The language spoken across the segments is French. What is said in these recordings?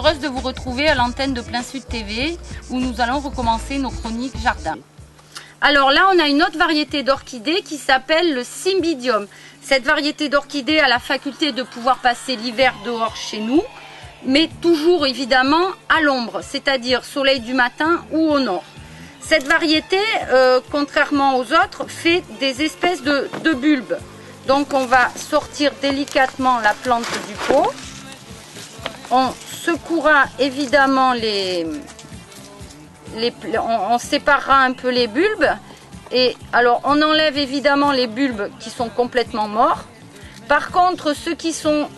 heureuse de vous retrouver à l'antenne de Plein Sud TV où nous allons recommencer nos chroniques jardin. Alors là, on a une autre variété d'orchidées qui s'appelle le Cymbidium. Cette variété d'orchidées a la faculté de pouvoir passer l'hiver dehors chez nous, mais toujours évidemment à l'ombre, c'est-à-dire soleil du matin ou au nord. Cette variété, contrairement aux autres, fait des espèces de bulbes. Donc on va sortir délicatement la plante du pot. On secouera évidemment on séparera un peu les bulbes. Et alors on enlève évidemment les bulbes qui sont complètement morts. Par contre, ceux qui sont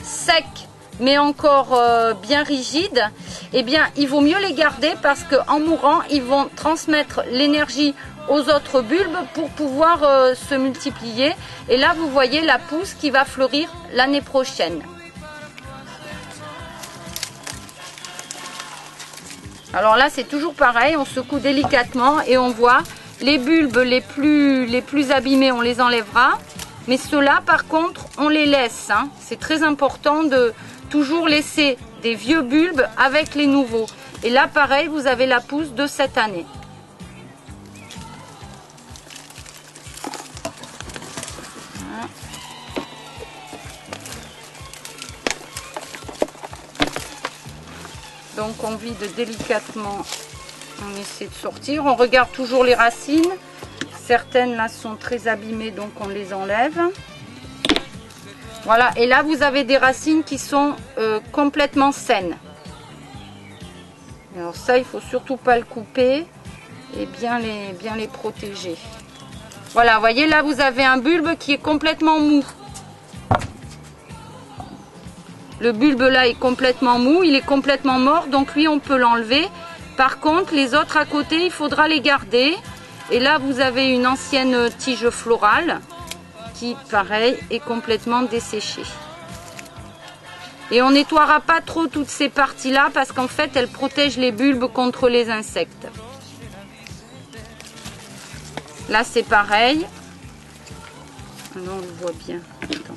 secs mais encore bien rigides, eh bien il vaut mieux les garder parce qu'en mourant, ils vont transmettre l'énergie aux autres bulbes pour pouvoir se multiplier. Et là, vous voyez la pousse qui va fleurir l'année prochaine. Alors là, c'est toujours pareil, on secoue délicatement et on voit les bulbes les plus abîmés, on les enlèvera. Mais ceux-là, par contre, on les laisse. Hein. C'est très important de toujours laisser des vieux bulbes avec les nouveaux. Et là, pareil, vous avez la pousse de cette année. Donc on vide délicatement, on essaie de sortir, on regarde toujours les racines. Certaines là sont très abîmées, donc on les enlève. Voilà, et là vous avez des racines qui sont complètement saines. Alors ça, il faut surtout pas le couper et bien les protéger. Voilà, vous voyez là vous avez un bulbe qui est complètement mou. Le bulbe là est complètement mou, il est complètement mort, donc lui on peut l'enlever. Par contre, les autres à côté, il faudra les garder. Et là, vous avez une ancienne tige florale qui, pareil, est complètement desséchée. Et on nettoiera pas trop toutes ces parties-là parce qu'en fait, elles protègent les bulbes contre les insectes. Là, c'est pareil. Alors, on le voit bien. Attends.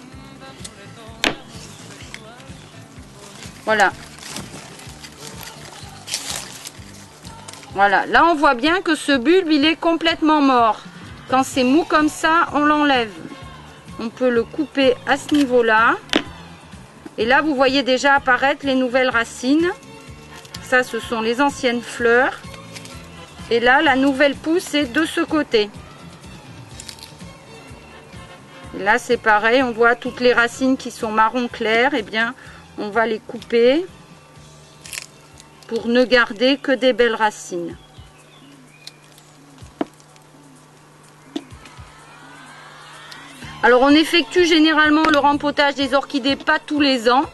Voilà. Voilà, là on voit bien que ce bulbe il est complètement mort. Quand c'est mou comme ça, on l'enlève. On peut le couper à ce niveau-là. Et là vous voyez déjà apparaître les nouvelles racines. Ça, ce sont les anciennes fleurs. Et là, la nouvelle pousse est de ce côté. Et là c'est pareil, on voit toutes les racines qui sont marron clair. Eh bien, on va les couper pour ne garder que des belles racines. Alors on effectue généralement le rempotage des orchidées pas tous les ans,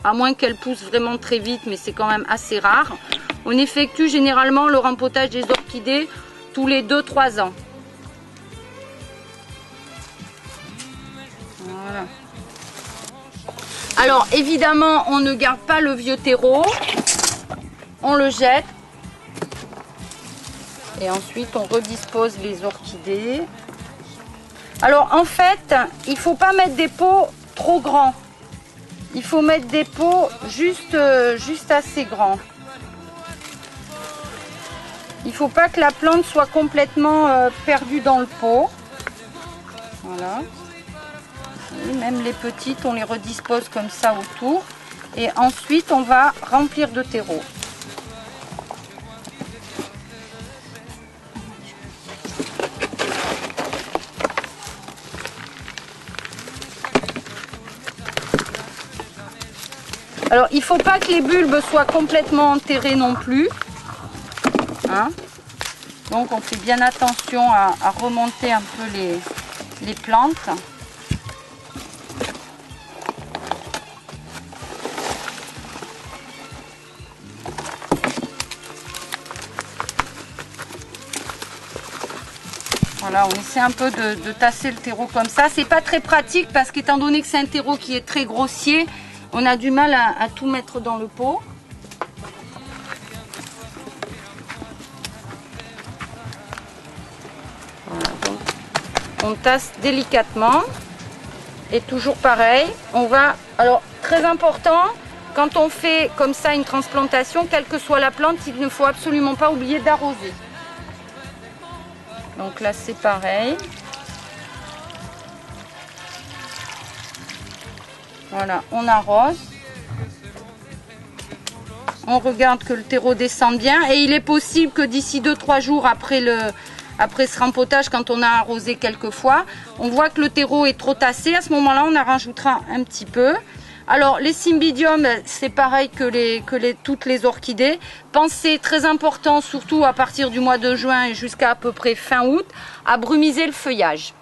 à moins qu'elles poussent vraiment très vite, mais c'est quand même assez rare. On effectue généralement le rempotage des orchidées tous les 2-3 ans. Voilà. Alors évidemment, on ne garde pas le vieux terreau, on le jette et ensuite on redispose les orchidées. Alors en fait, il ne faut pas mettre des pots trop grands, il faut mettre des pots juste assez grands. Il ne faut pas que la plante soit complètement perdue dans le pot. Voilà. Et même les petites, on les redispose comme ça autour. Et ensuite, on va remplir de terreau. Alors, il ne faut pas que les bulbes soient complètement enterrés non plus. Hein? Donc, on fait bien attention à remonter un peu les plantes. Voilà, on essaie un peu de tasser le terreau comme ça. C'est pas très pratique parce qu'étant donné que c'est un terreau qui est très grossier, on a du mal à tout mettre dans le pot. Voilà, donc on tasse délicatement. Et toujours pareil, on va... Alors, très important, quand on fait comme ça une transplantation, quelle que soit la plante, il ne faut absolument pas oublier d'arroser. Donc là c'est pareil. Voilà, on arrose. On regarde que le terreau descende bien. Et il est possible que d'ici 2-3 jours après ce rempotage, quand on a arrosé quelques fois, on voit que le terreau est trop tassé. À ce moment-là, on en rajoutera un petit peu. Alors, les cymbidiums, c'est pareil que toutes les orchidées. Pensez, très important, surtout à partir du mois de juin et jusqu'à peu près fin août, à brumiser le feuillage.